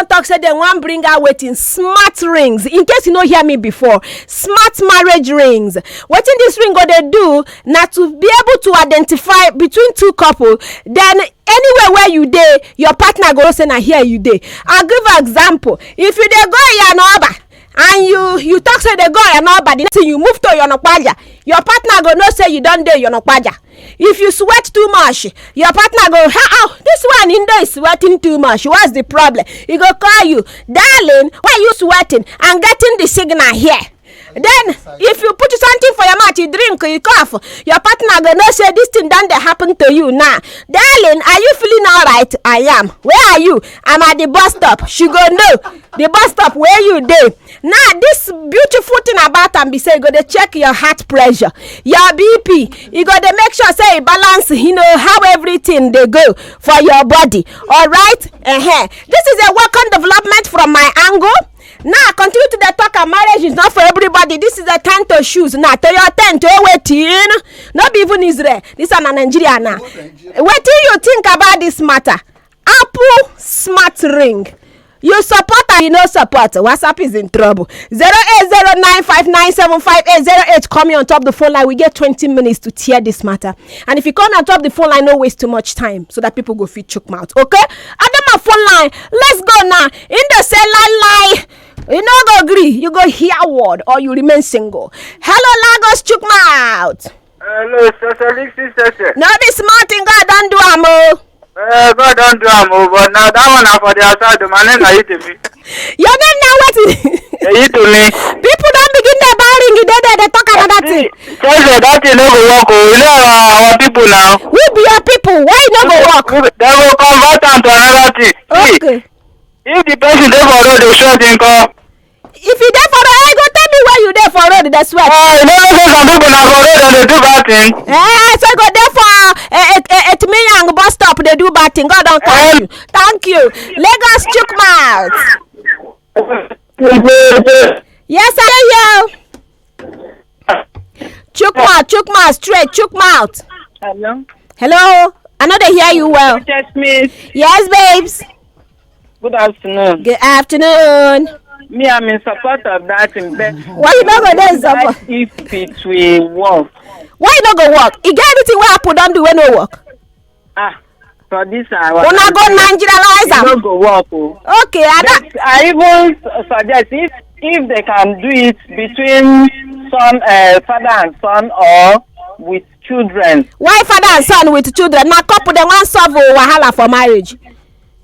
talk say dem wan bring out wetin smart rings. In case you no hear me before, smart marriage rings. Wetin dis ring go dey do na to be able to identify between two couple, then anywhere where you dey, your partner go say na here you dey. I'll give an example. If you dey go Yanoba and you talk say dey go Yanoba, the next thing you move to Yonokwaja, your partner go know say you don dey Yonokwaja. If you sweat too much, your partner go, oh, this one in there is sweating too much. What's the problem? He go call you, darling, why are you sweating? I'm getting the signal here. Then, if you put something for your mouth, you drink, you cough, your partner go know say this thing done dey happen to you now. Darling, are you feeling alright? I am. Where are you? I'm at the bus stop. She go know the bus stop where you dey. Now, this beautiful thing about am be say, you go dey check your heart pressure, your BP. You go dey make sure say e balance, how everything dey go for your body. Alright? This is a welcome development from my angle. Now, continue to the talk and marriage is not for everybody. This is the time to choose. Now, to your tent, to waiting. Not be even Israel. This is Nigeria now. What do you think about this matter? Apple Smart Ring. You support and you no support. WhatsApp is in trouble. 08095975808. Call me on top the phone line. We get 20 minutes to tear this matter. And if you call me on top the phone line, no waste too much time so that people go fit choke mouth. Okay? Adam my phone line. Let's go now. In the cell lie. You no go agree. You go hear word or you remain single. Hello, Lagos choke mouth. Hello, Socialist Cheche. No be smart thing God don't do amo. God don't do am, but now that one na for the outside. The man na hit me. Your name now what? They hit me. People don't begin their barring. They talk about that thing. Cheche, that thing no go work. You know our people now. We be your people. Why you no go work? They will convert am to another thing. Okay. If the person dey for road, they show them come. If you dey for road, go tell me where you dey for road. That's why. You know say some people na for road and they do bad thing. So go there for Etmiyang bus stop. They do bad thing. God don't thank you. Thank you. Lagos chook mouth. Yes, I hear you. Chook mouth, straight, chook mouth. Hello? Hello? I know they hear you well. Yes, babes. Good afternoon. Good afternoon. Me, I'm in support of that investment. Why you not go there in support? If it will work. Why you not go work? You get anything where Apple don't do when no work? For this hour. Una go Nigerianize am. No go work. Okay, I even suggest if they can do it between father and son or with children. Why father and son with children? Now couple they want solve wahala for marriage.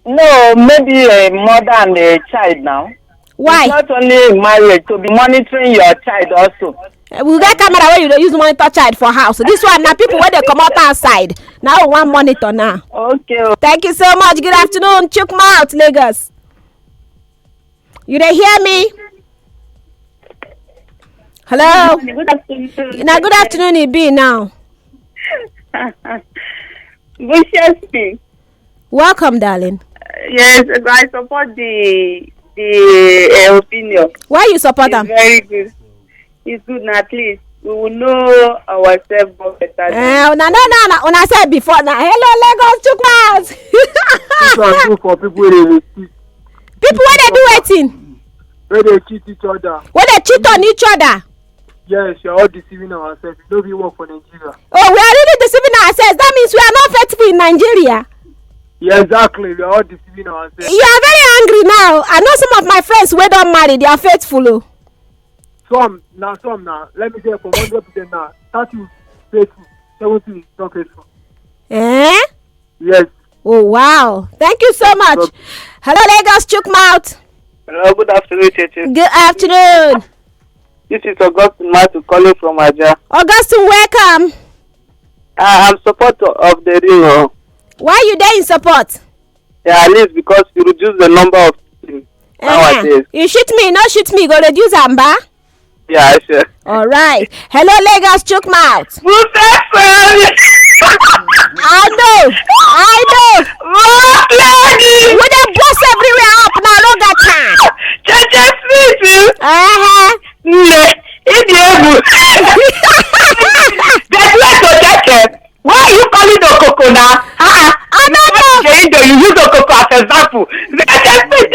No, maybe a mother and a child now. Why? It's not only marriage, to be monitoring your child also. We get camera where you don't use monitor child for house. So this one now people where they come out outside. Now we want monitor now. Okay. Thank you so much. Good afternoon. Chook mouth, Lagos. You dey hear me? Hello? Good afternoon. Now good afternoon it be now. Good. Welcome, darling. Yes, I support the opinion. Why you support them? It's very good. It's good now, at least we will know ourselves better. When I said before now, hello Lagos chook mouth. This one good for people wey dey People where they do wetin? where they cheat each other. Where they cheat on each other? Yes, you're all deceiving ourselves. You know we work for Nigeria. Oh, we are really deceiving ourselves. That means we are not faithful in Nigeria. Yeah, exactly. We are all deceiving ourselves. You are very angry now. I know some of my friends who don't marry, they are faithful. Oh. Some now. Let me say from 100% now. 30 is faithful, 70 is not faithful. Eh? Yes. Oh, wow. Thank you so much. Hello, Lagos chook mouth. Hello, good afternoon, Cheche. Good afternoon. This is Augustine Matu calling from Aja. Augustine, welcome. I'm supporter of the ring. Why are you there in support? Yeah, at least because you reduce the number of things nowadays. You shoot me, no shoot me. Go reduce amba. Yeah, sure. All right. Hello, Lagos chook mouth. I know. We dey boss everywhere up now. No got time. Cheche Smith. Why are you calling the cocoa now? I don't know. You use the cocoa as example. Cheche Smith,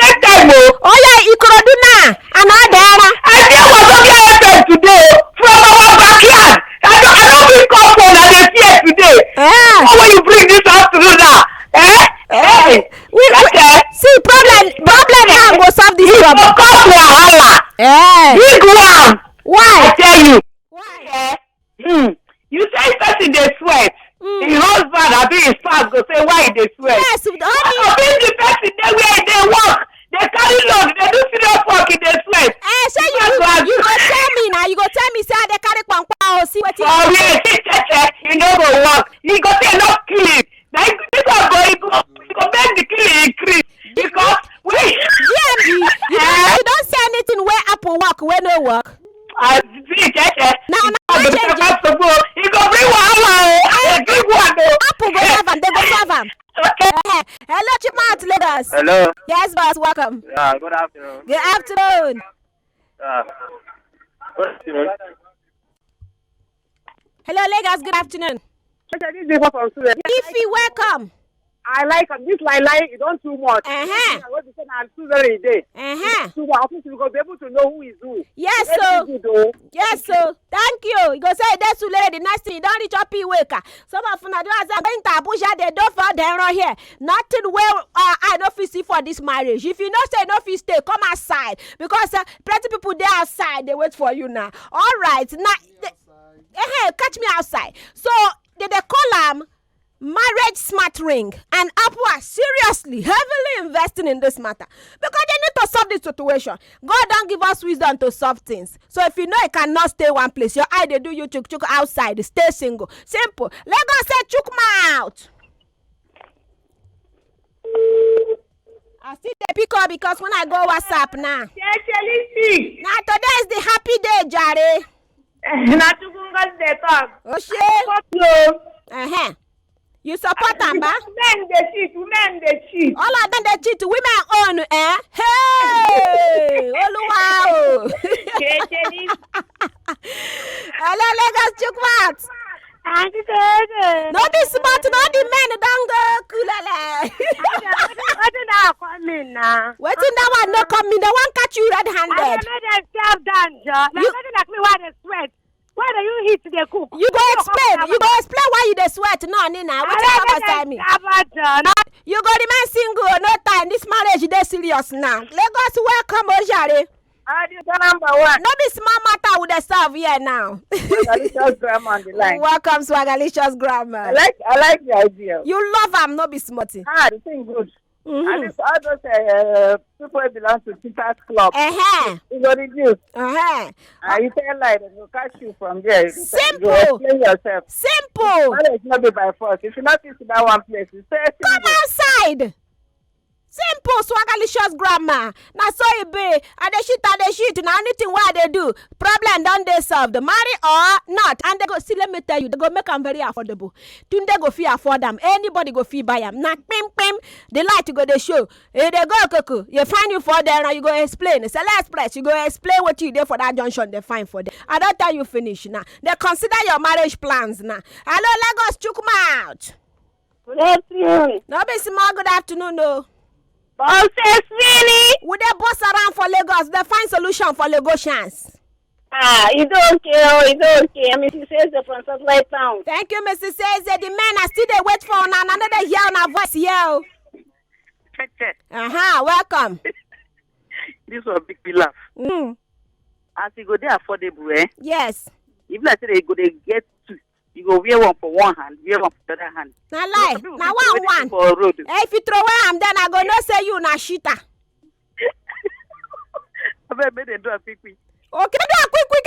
this problem? Cause wahala. Big one. Why? I tell you. Why? You say person dey sweat. The husband abi his spouse go say why he dey sweat. Yes, If the person dey where dey work, dey carry load, dey do serious work, he dey sweat. So you go tell me now. You go tell me say I dey carry kpankpa or see wetin. Oh yeah, Cheche, he no go work. He go say no killing. Na this one go make the killing increase because GMD, you don't say anything where Apple work, where no work. See, Cheche. Now He go bring wahala. Big one. Apple go serve am, they go serve am. Okay. Hello, Chipmouth Lagos. Hello. Yes, boss, welcome. Good afternoon. Good afternoon. Good afternoon. Hello, Lagos, good afternoon. If Ify, welcome. I like this lie, you don't too much. Uh-huh. I want to say I'm too very day. Uh-huh. Too much. I think we go be able to know who is who. Yes, so. Yes, so. Thank you. You go say that's too late. The next thing you don't reach up waker. Some of them are going to Abuja, they don't fall down right here. Nothing well I don't feel see for this marriage. If you not say no feel stay, come outside. Because plenty people there outside, they wait for you now. All right. Now catch me outside. So they call them marriage smart ring, and Apple are seriously heavily investing in this matter because they need to solve this situation. God don't give us wisdom to solve things. So if you know you cannot stay one place, your eye they do you chuk outside, stay single. Simple. Let go say chuk mouth. I see the pick up because when I go WhatsApp now. Now today is the happy day, Jare. Oh shit. You support them, ba? Women they cheat. All of them they cheat. Women own, eh? Hey! Oluwa! Hello, Lagos Chukmat. No be smart, no the men don't go kulele. Wetin that one no come in? The one catch you red-handed. Why do you hit the cook? You go explain. You go explain why you dey sweat. No, Nina. What you come aside me? You go remain single. No time. This marriage dey serious now. Lagos welcome, Ojare. Number one. No be small matter with the serve here now. Swagalicious grammar on the line. Welcome, Swagalicious grammar. I like the idea. You love am, no be smarty. The thing good. And it's all those people who belong to Teachers Club. You go reduce. You tell lie, they will catch you from there. Simple. You explain yourself. Simple. Marriage not be by force. If you not sit in that one place, you say come outside. Simple, Swagalicious grammar. Now so it be. And they shit. Now anything what they do, problem don't they solve. The marry or not. And they go, see, let me tell you, they go make them very affordable. Tunde go fee afford them. Anybody go fee buy them. Now, pim. The light you go they show. They go cuckoo. You find you for there now you go explain. Sell express. You go explain what you did for that junction they find for them. I don't tell you finish now. They consider your marriage plans now. Hello, Lagos, Chukwuma. good afternoon. No be small good afternoon, no. Bosses, really? Would they boss around for Lagos? They find solution for Lagosians. It's okay. It's okay. Mrs. Says from Satellite Town. Thank you, Mrs. Says the men are still they wait for another year on our voice here. Welcome. This was a big laugh. As you go there affordable, Yes. If let's say they go they get two, you go wear one for one hand, wear one for the other hand. Now lie. Now one. If you throw away them, then I go no say you na shita. I bet they do a quick. Okay, do a quick.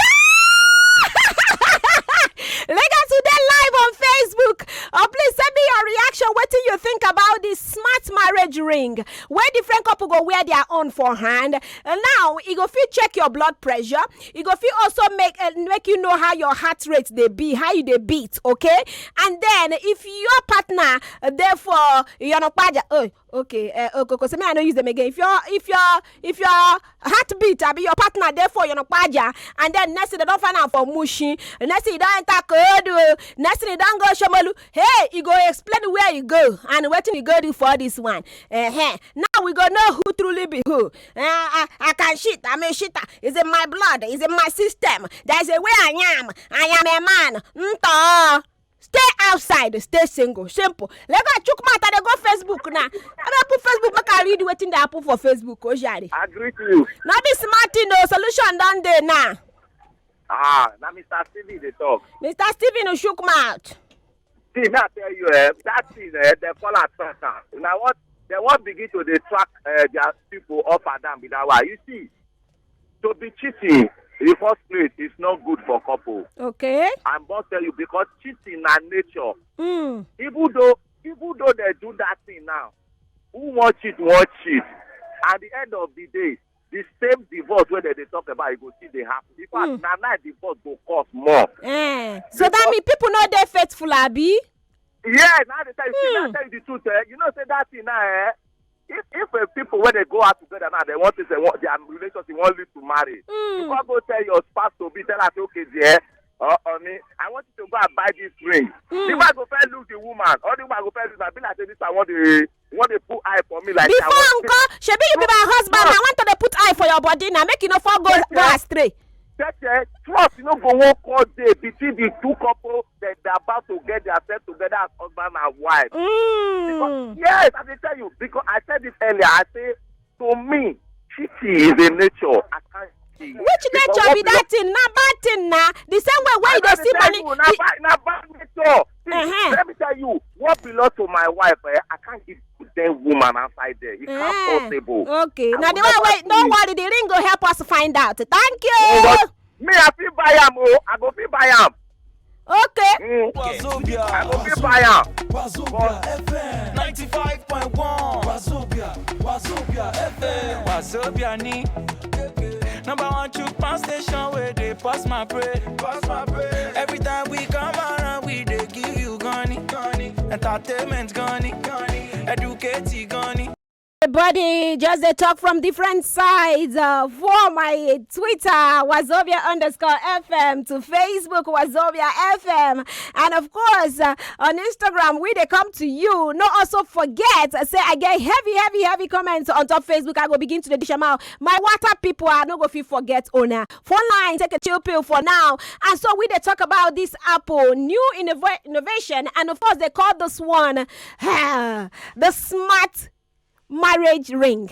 Lagos today live on Facebook. Please send me your reaction. What do you think about this smart marriage ring? Where different couple go wear their own for hand. And now it go fit check your blood pressure. It go fit also make you know how your heart rate they be, how you they beat. Okay, and then if your partner therefore you're not okay, so me I don't use them again. If your heartbeat, I be your partner, therefore you're not paja, and then next thing they don't find out for mushi, next thing you don't enter code, next thing you don't go shamalu. Hey, you go explain where you go and what you go do for this one. Now we go know who truly be who. I can shit, I'm a shitter. It's in my blood, it's in my system. There's a way I am a man. stay outside, stay single. Simple. Let go chook matter, they go Facebook now. I put Facebook, make I read wetin dey happen for Facebook. Oh, Jari. Agree to you. Now be smart, no solution done there now. Now Mr. Stevie they talk. Mr. Stephen no shook mouth. See, now I tell you, that thing, they call at center. Now what? They won't begin to track their people up and down with that why. You see, to be cheating in the first place is not good for couple. Okay. I'm going to tell you because cheating is nature. Even though they do that thing now, who won't cheat. At the end of the day, the same divorce where they talk about, you go see they happen. In fact, now divorce will cost more. So that means people know they're faithful, Abi? Yeah, now they tell you, tell you the truth. You know, say that thing now. If people when they go out together now, they want to say their relationship won't lead to marriage. You can't go tell your spouse to be tell us okay, dear. I want you to go and buy this ring. The man go first look the woman, or the man go first look and be like this. I want to put eye for me like before uncle, Shebi you be my husband. I want to put eye for your body now. Make you no fall go astray. Trust, you know, go one call day between the two couples that they're about to get themselves together as husband and wife. Because, yes, I can tell you, because I said this earlier, I say, to me, cheating is a nature. I can't see. Which nature be that thing? Na bad thing na. The same way where you dey see money. Na bad nature. Let me tell you, what belongs to my wife, I can't give to them woman outside there. It's not possible. Okay. Now the one wait, don't worry, the ring go help us find out. Thank you. Me, I feel buy am. I go feel buy am. Okay. I go feel buy am. Wazobia FM 95.1. Wazobia FM. Wazobia ni. Number one chook pound station where they pass my bread. Every time we come around, we they give you gunny. Entertainment gunny. Educate gunny. Everybody, just they talk from different sides. For my Twitter, Wazobia_FM, to Facebook, Wazobia FM, and of course on Instagram, we they come to you. No, also forget, say I get heavy comments on top Facebook. I go begin to the dish them out. My water people are not going to forget owner. Phone line, take a chill pill for now. And so we they talk about this Apple new innovation, and of course they call this one the smart marriage ring.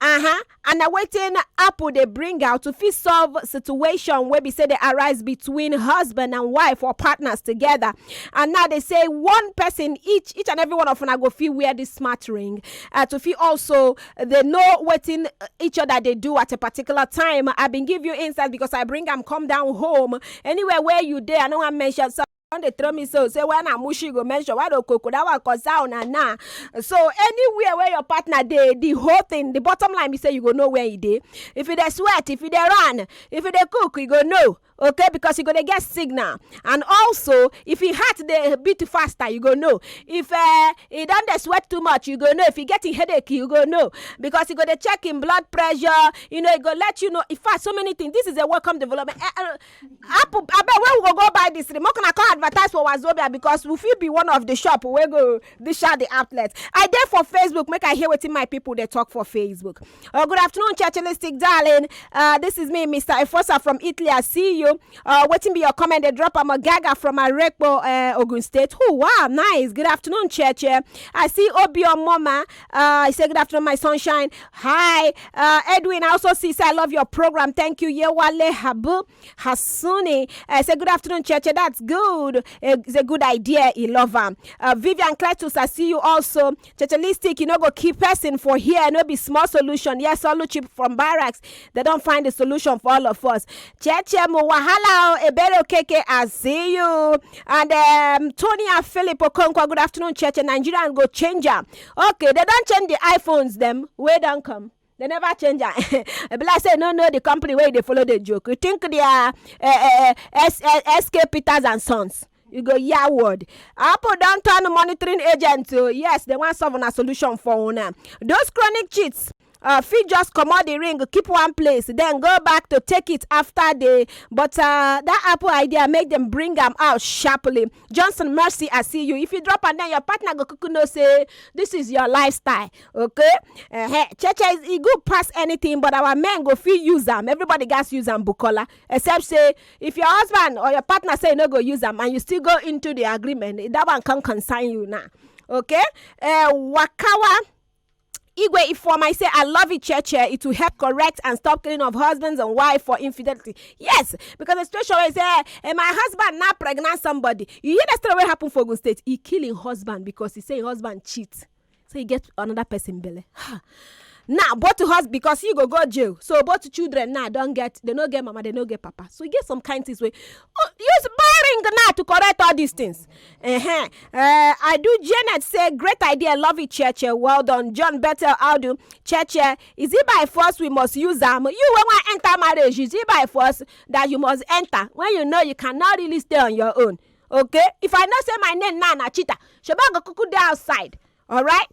And awaiting Apple they bring out to fit solve situation where we say they arise between husband and wife or partners together. And now they say one person each and every one of them go feel wear this smart ring. To feel also they know what in each other they do at a particular time. I've been give you insights because I bring them come down home anywhere where you there. I know I mentioned some. They throw me so say when I'm mushi go mention why do coco that one cause down and now. So anywhere where your partner dey, the whole thing, the bottom line be say you go know where he dey. If it dey sweat, if it dey run, if it dey cook, you go know. Okay, because you gonna get signal. And also if he heart dey beat faster, you go know. If he don't dey sweat too much, you go know. If he getting headache, you go know. Because he gonna check in blood pressure, you know, he go let you know. In fact, so many things. This is a welcome development. Apple, I bet where we go buy this remote can I call advertise for Wazobia because we feel be one of the shop where go dish out the outlets. I dare for Facebook, make I hear what my people they talk for Facebook. Good afternoon, Churchilistic darling. This is me, Mr. Efosa from Italy. I see you. Waiting be your comment. They drop I'm a gaga from Arepo, Ogun State. Oh wow, nice. Good afternoon, Cheche. I see Obion Mama. I say good afternoon, my sunshine. Hi, Edwin. I also see say I love your program. Thank you, Yewale Habu Hasuni. I say good afternoon, Cheche. That's good. It's a good idea. I love her. Vivian Cletus, I see you also. Chechelistic, you know, go keep person for here. No be small solution. Yes, all cheap from barracks. They don't find the solution for all of us. Cheche mo wahala ebere keke. I see you. And Tony and Philip Okonkwo. Good afternoon, Cheche. Nigerian go change her. Okay, they don't change the iPhones. Them where don't come. They never change it. But I say no, the company where they follow the joke. You think they are SK Peters and Sons. You go yeah word. Apple don't turn monitoring agent to yes, they want solve a solution for owner. Those chronic cheats. fit just comot the ring, keep one place, then go back to take it after but that Apple idea make them bring am out sharply. Johnson Mercy, I see you. If you drop and then your partner go kuku know say this is your lifestyle, okay? Cheche is e good pass anything, but our men go fit use am. Everybody gats use am, Bukola, except say if your husband or your partner say no go use am and you still go into the agreement, that one can concern you now, okay? Wakawa Igwe Inform, I say, I love it, Cheche. It will help correct and stop killing of husbands and wife for infidelity. Yes, because the situation where say, my husband now pregnant somebody. You hear the story what happened for Ogun State? He killing husband because he say husband cheat. So he get another person belly. Now, both to husband, because he go jail. So both children now they no get mama, they no get papa. So you get some kind things where use barring now to correct all these things. I do. Janet say, great idea, love it, Cheche. Well done. John Bethel, how do Cheche? Is it by force we must use them? You when we enter marriage, is it by force that you must enter when you know you cannot really stay on your own? Okay? If I not say my name now, na cheetah, Sheba go kuku there outside. All right.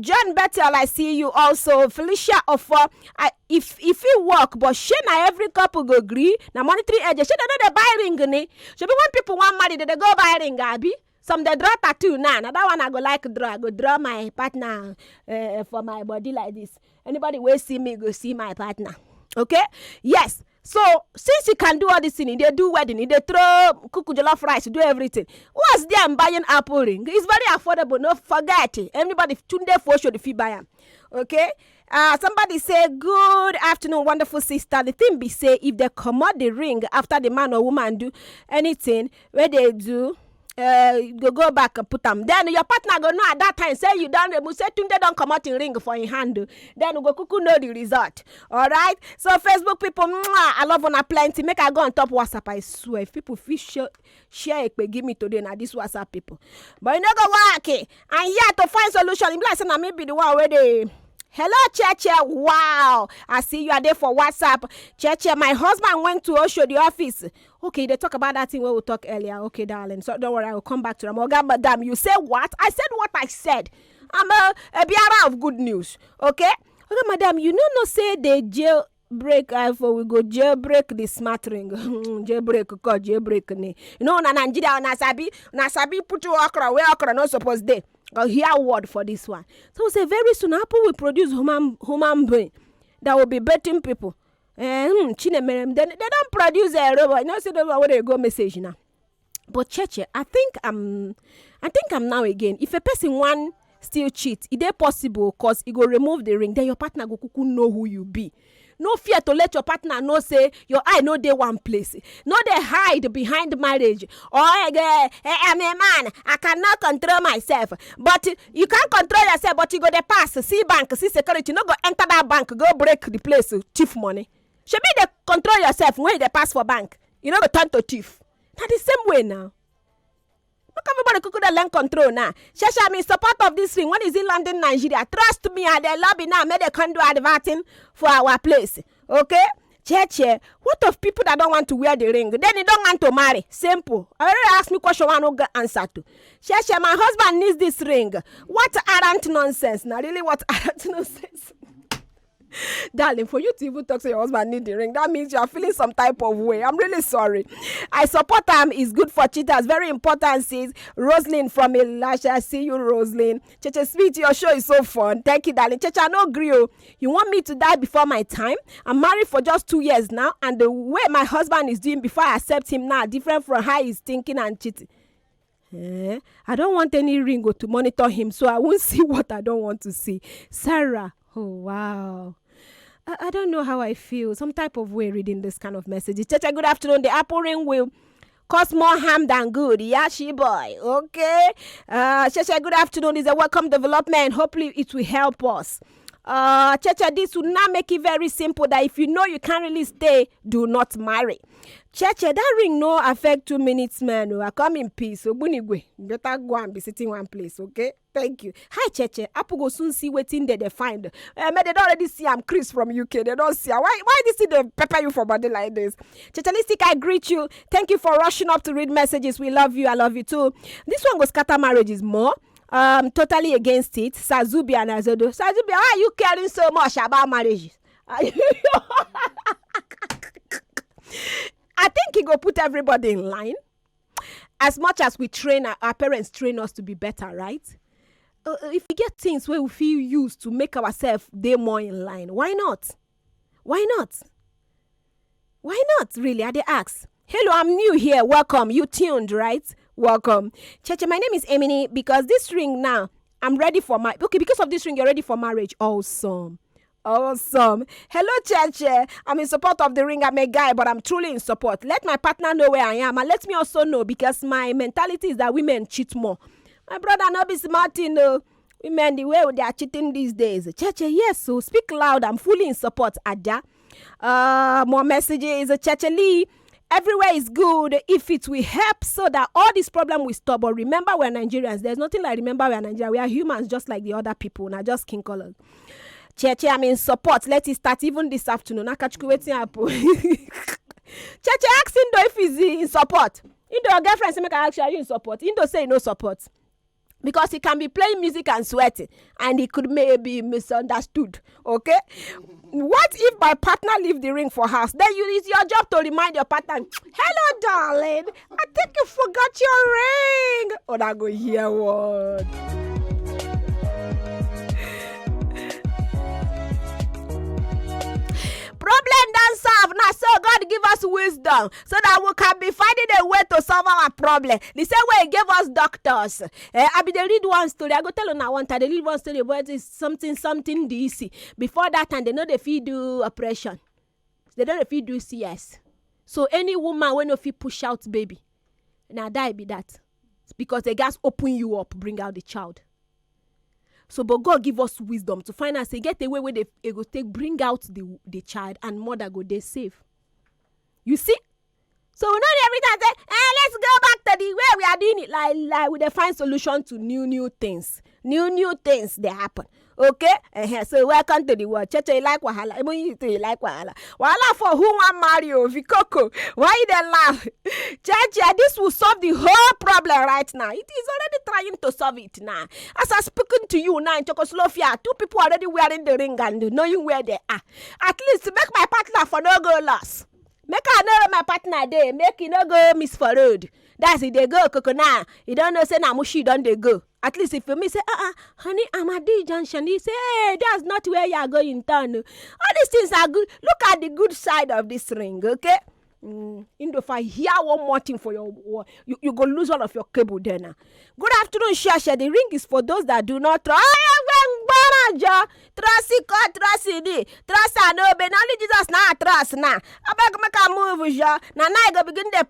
John Bethel, I see you also. Felicia Offer, if it work, but she na every couple go agree. Na monetary edge, she don't know they buy ring ni. She be when people want marry, they go buy ring, abi. Some they draw tattoo now. Now that one I go like draw. I go draw my partner for my body like this. Anybody will see me go see my partner. Okay? Yes. So since you can do all this thing, they do wedding, they throw kuku jollof rice, do everything. What's there? I'm buying Apple ring. It's very affordable. No forget it. Everybody tunde for sure if you buy them. Okay. Somebody say good afternoon, wonderful sister. The thing be say if they commot the ring after the man or woman do anything, where they do. Go back and put them. Then your partner go know at that time say you done remove say tunde don't come out in ring for your hand. Then go kuku know the result. All right. So Facebook people, I love on a plenty. Make I go on top WhatsApp. I swear, if people fish share it, give me today now this WhatsApp people. But you know go work it. And here to find solution. If like say na maybe the one where they. Hello, Cheche. Wow. I see you are there for WhatsApp. Cheche, my husband went to Osho, the office. Okay, they talk about that thing where we talked earlier. Okay, darling. So don't worry, I will come back to them. Okay, madam, you say what? I said what I said. I'm a bearer of good news. Okay? Okay, madam, you know say they jailbreak for we go jailbreak the smart ring. jailbreak ni. You know, na Nigeria na sabi put you okra where okra not supposed to. I'll hear a word for this one. So we say very soon Apple will produce human brain that will be betting people. Then they don't produce a robot. You know, say the where they go message now. But Cheche, I think I'm now again. If a person want still cheat, it is possible because he go remove the ring. Then your partner go kuku know who you be. No fear to let your partner know say your eye no dey one place. No dey hide behind marriage. I'm a man. I cannot control myself. But you can't control yourself. But you go dey pass. See bank, see security. No go enter that bank. Go break the place. Thief money. Should be dey control yourself when you pass for bank. You know go turn to thief. That the same way now. Look everybody could learn control now. Shesha, I'm in support of this thing. When is it London, Nigeria? Trust me, at the lobby now. May they can do advertising for our place. Okay? Cheche, what of people that don't want to wear the ring? Then they don't want to marry. Simple. I already asked me question one no answer to. Cheche, my husband needs this ring. What arrant nonsense? Now really what arrant nonsense? Darling, for you to even talk to your husband need the ring, that means you are feeling some type of way. I'm really sorry. I support him. It's good for cheaters. Very important, says Roslyn from Elisha. See you, Roslyn. Cheche, sweet, your show is so fun. Thank you, darling. Cheche, I no agree. You want me to die before my time? I'm married for just 2 years now, and the way my husband is doing before I accept him now, different from how he's thinking and cheating. I don't want any ring to monitor him, so I won't see what I don't want to see. Sarah, oh wow. I don't know how I feel. Some type of way reading this kind of message. Cheche, good afternoon. The Apple ring will cause more harm than good. Yeah, she boy. Okay. Cheche, good afternoon. It's a welcome development. Hopefully it will help us. Cheche, this will not make it very simple that if you know you can't really stay, do not marry. Cheche, that ring no affect 2 minutes, man. I come in peace. So bunigwe, better go and be sitting one place, okay? Thank you. Hi, Cheche. Apple go soon see waiting there they find. They don't already see I'm Chris from UK. They don't see. Why they see they pepper you for body like this? Chechelistic, I greet you. Thank you for rushing up to read messages. We love you. I love you too. This one goes scatter marriages more. totally against it. Sazubi and Azodo. Sazubi, why are you caring so much about marriages? I think he go put everybody in line. As much as we train, our parents train us to be better, right? If we get things where we feel used to make ourselves they more in line, why not? Why not? Why not, really? I they ask. Hello, I'm new here. Welcome. You tuned, right? Welcome. Cheche, my name is Emily. Because this ring now, I'm ready for because of this ring, you're ready for marriage. Awesome. Awesome. Hello, Cheche. I'm in support of the ring. I'm a guy, but I'm truly in support. Let my partner know where I am. And let me also know, because my mentality is that women cheat more. My brother, no be smart, women, the way they are cheating these days. Cheche, yes, so speak loud. I'm fully in support, Aja. More messages. Cheche Lee. Everywhere is good if it will help so that all this problem will stop. But remember, we're Nigerians. There's nothing like remember we're Nigerians. We are humans just like the other people. Not just skin color. Cheche, I'm in support. Let it start even this afternoon. Cheche, ask Indo if he's in support. Indo, your girlfriend say, make I ask you, are you in support? Indo say no support. Because he can be playing music and sweating, and he could maybe misunderstood. Okay? What if my partner leave the ring for house? Then it's your job to remind your partner, hello, darling, I think you forgot your ring. Oh, I go hear what? Problem done solve now, so God give us wisdom so that we can be finding a way to solve our problem. The same way He gave us doctors. I be they read one story. I go tell you now one time. They read one story about this something DC. Before that time, they know they fit do operation. They don't fit do CS. So any woman when if you push out baby, now die be that, because they guys open you up, bring out the child. So, but God give us wisdom to find out, say, get away where they go take, bring out the child, and mother go they save. You see? So, we not every time say, let's go back to the way we are doing it. Like we find solution to new things. New things, they happen. Okay? So, welcome to the world. Cheche, you like wahala. Even you too, you like wahala. Wahala for who want Mario, Vikoko. Why you they laugh? Cheche, this will solve the whole problem right now. It is already trying to solve it now. As I'm speaking to you now in Czechoslovakia, 2 people already wearing the ring and knowing where they are. At least make my partner for no go loss. Make I know my partner there. Make you no go miss for road. That's it, they go, Coco now. You don't know, say, Namushi, don't they go. At least if you me say, honey, I'm at the junction. He say, hey, that's not where you are going in town. All these things are good. Look at the good side of this ring, okay? If I hear one more thing for your, you go lose all of your cable there now. Good afternoon, Shasha. The ring is for those that do not trust. Trust only Jesus now trust now. I beg make a move, ja. Now I go begin the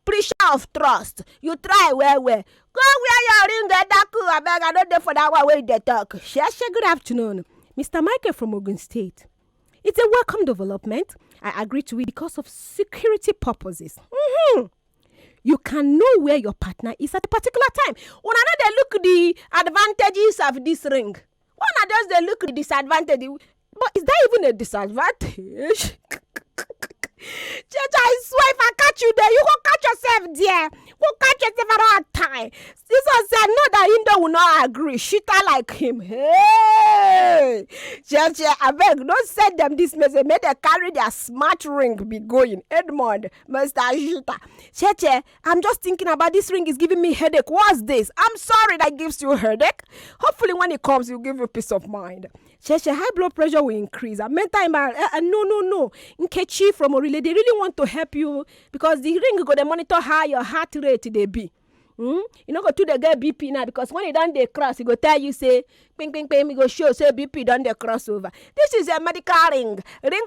pre-show of trust. You try where. Go where your ring get that cool. I beg I don't do for that one way they talk. Shasha, good afternoon. Mr. Michael from Ogun State. It's a welcome development. I agree to it because of security purposes. You can know where your partner is at a particular time. When I know they look at the advantages of this ring. When I just they look at the disadvantage. But is that even a disadvantage? Church, I swear if I catch you there, you go catch yourself there. Go catch yourself at all time. This one said, no, that Indo will not agree. Shita like him. Hey! Church, I beg, don't send them this message. May they carry their smart ring be going. Edmond, Mr. Shita. Church, I'm just thinking about this ring is giving me headache. What's this? I'm sorry that gives you headache. Hopefully when it comes, it'll give you peace of mind. Church, high blood pressure will increase. No. Nkechi from Orile, they really want to help you because the ring go to monitor how your heart rate they be. You know go to the get BP now because when you done the cross, it go tell you say ping, it go show say BP done the crossover. This is a medical ring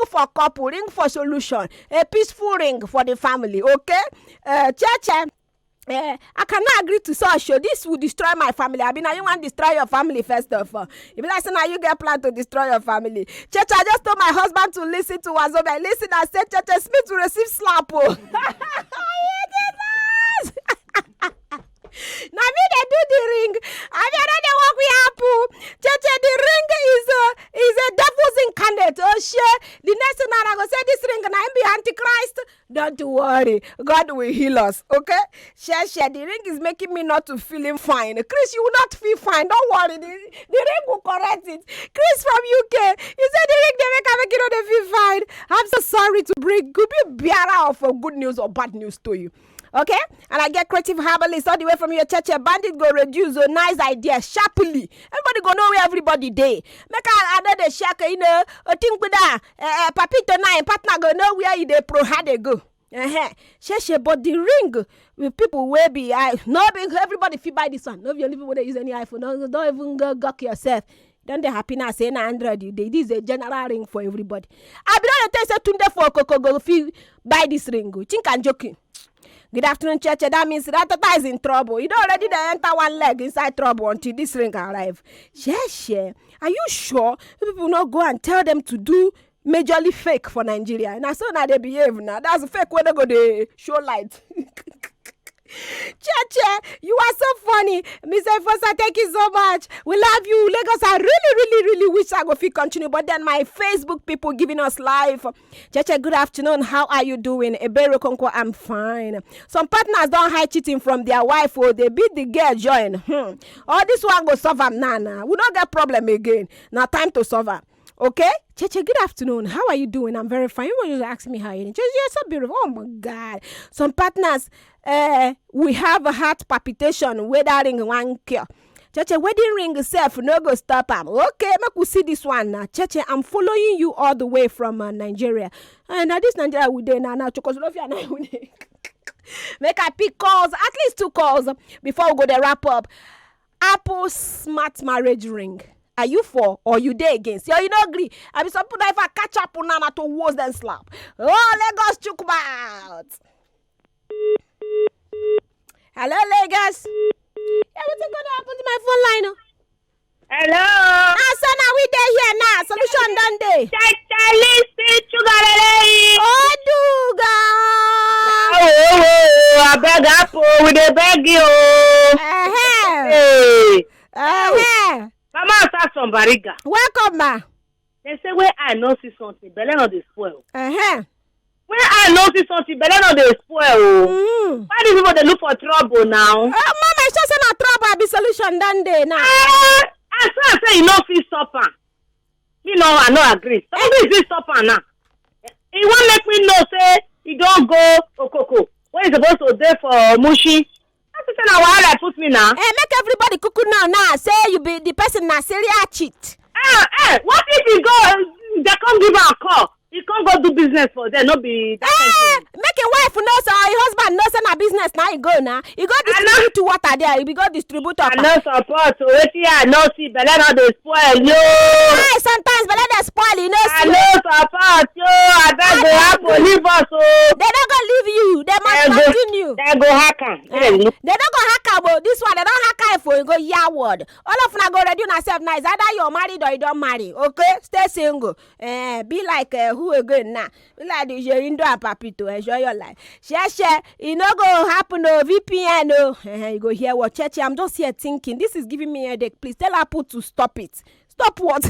for couple, ring for solution, a peaceful ring for the family. Okay, Church. I cannot agree to such show. This will destroy my family. I mean, now you want to destroy your family first of all. If like say now you get plan to destroy your family. Church, I just told my husband to listen to Wazobia. Listen, I said Church Smith to receive slap. Now me they do the ring. I mean, I don't walk with Apple. Church, the ring He's a devil's incarnate. Oh, Shey. The next thing I go say this ring and I be Antichrist. Don't worry. God will heal us. Okay? Shey, the ring is making me not to feeling fine. Chris, you will not feel fine. Don't worry. The ring will correct it. Chris from UK. He said the ring they make you know they feel fine. I'm so sorry to bring could be bearer of good news or bad news to you. Okay? And I get creative herbalist all the way from your church. Bandit go reduce a nice idea sharply. Everybody go know where everybody day. Make another shack, you know, a thing with that. Papito na partner go know where they pro how they go. Shey, but the ring with people will be no everybody feel buy this one. No, you only people that use any iPhone. Don't even go gawk yourself. Don't they happy now saying 100 you day. This is a general ring for everybody. I be not tell say tunde for Coco go feel buy this ring. Think I'm joking. Good afternoon, Church. That means Ratata is in trouble. You don't already enter one leg inside trouble until this ring arrive. Shey, are you sure people not go and tell them to do majorly fake for Nigeria? Now so now they behave now. That's a fake when they go they show light. Cheche, you are so funny. Mr. Fossa, thank you so much. We love you. Lagos, I really wish I go fit continue. But then my Facebook people giving us life. Cheche, good afternoon. How are you doing? Ebero Konko, I'm fine. Some partners don't hide cheating from their wife or they beat the girl join. All this one go solve am now. We don't get problem again. Now time to solve am. Okay? Cheche, good afternoon. How are you doing? I'm very fine. You just ask me how you're doing. Cheche, you're so beautiful. Oh my God. Some partners, we have a heart palpitation, wedding one cure. Cheche, wedding ring itself, no go stop am. Okay, make we see this one now. Cheche, I'm following you all the way from Nigeria. And now this Nigeria we dey now. Czechoslovakia now we dey. Make I pick calls, at least 2 calls before we go to wrap up. Apple smart marriage ring. Are you for or you dey against? You don't agree. I be some people if I catch up on Nana to worse than slap. Oh, Lagos chook out. Hello, Lagos. Yeah, what's gonna happen to my phone line? Hello. Ah, so now we dey here now. Solution done day. Oh, I beg Apple. We dey beg you. Hey. Mama start from Bariga. Welcome, ma. They say where I know see something, belly not dey spoil. Where I know see something, belly not dey spoil. Why do people they look for trouble now? Mama, it's just not trouble. I be solution done day now. I say you know fit stop am. You know I no agree. Somebody fit stop am now. He won't make me know say he don't go Okoko. When he supposed to dey for Mushi. That's the wahala put me now. Make everybody cuckoo now. Say you be the person na serial cheat. What if he go? They can't give her a call. He can't go do business for them. Not be that make a wife know so your husband knows na business now. He go now. He go distribute to water there. He be go distributor. I no support. So what I no see. Belle not dey spoil yo. Sometimes belle dey spoil. You know. I no support yo. I beg go Apple leave us o. They don't go leave you. They must continue. They go hack am. They don't go hack am. But this one they don't hack am for you go yaward. All of una go ready yourself nice. Either you're married or you don't marry. Okay, stay single. Be like who again now? Be like the Jerindo and Papito. Enjoy your life. Share. It no go happen no VPN no. You go hear what Cheche. I'm just here thinking. This is giving me a headache. Please tell Apple to stop it. Stop what?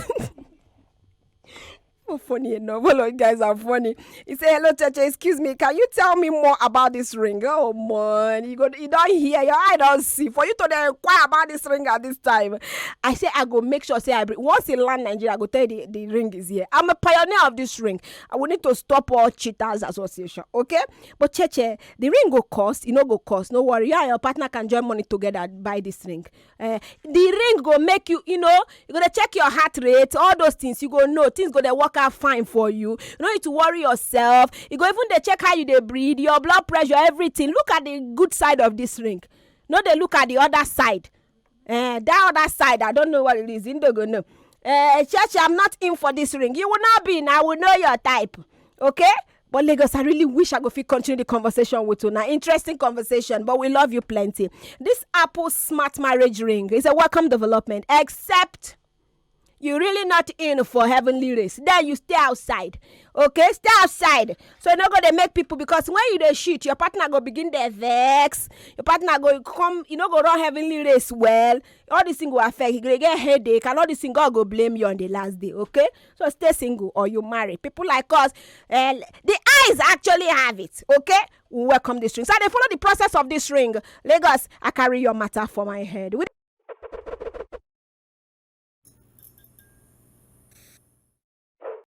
Oh, funny enough. Hello, you guys are funny. He said, hello, Cheche, excuse me. Can you tell me more about this ring? Oh, man. You don't hear. Your eye don't see. For you to inquire about this ring at this time. I say, I go make sure, say, once you land Nigeria, I go tell you the ring is here. I'm a pioneer of this ring. I will need to stop all cheaters association. Okay? But, Cheche, the ring go cost. It no go cost. No worry. You and your partner can join money together and buy this ring. The ring go make you, you know, you go to check your heart rate, all those things. You go know. Things go to work out fine for you. You don't need to worry yourself. You go even they check how you they breathe, your blood pressure, everything. Look at the good side of this ring. No, they look at the other side. That other side, I don't know what it is. Indo go know. Church, I'm not in for this ring. You will not be in. I will know your type. Okay? But Lagos, I really wish I could continue the conversation with you now. Interesting conversation, but we love you plenty. This Apple smart marriage ring is a welcome development, except you're really not in for heavenly race. Then you stay outside. Okay, stay outside. So you're not gonna make people, because when you dey shit, your partner go begin dey vex. Your partner go come, you know, go run heavenly race well. All these things will affect. You gonna get headache, and all these things God go blame you on the last day. Okay, so stay single or you marry. People like us, the eyes actually have it. Okay, we welcome this ring. So they follow the process of this ring. Lagos, I carry your matter for my head.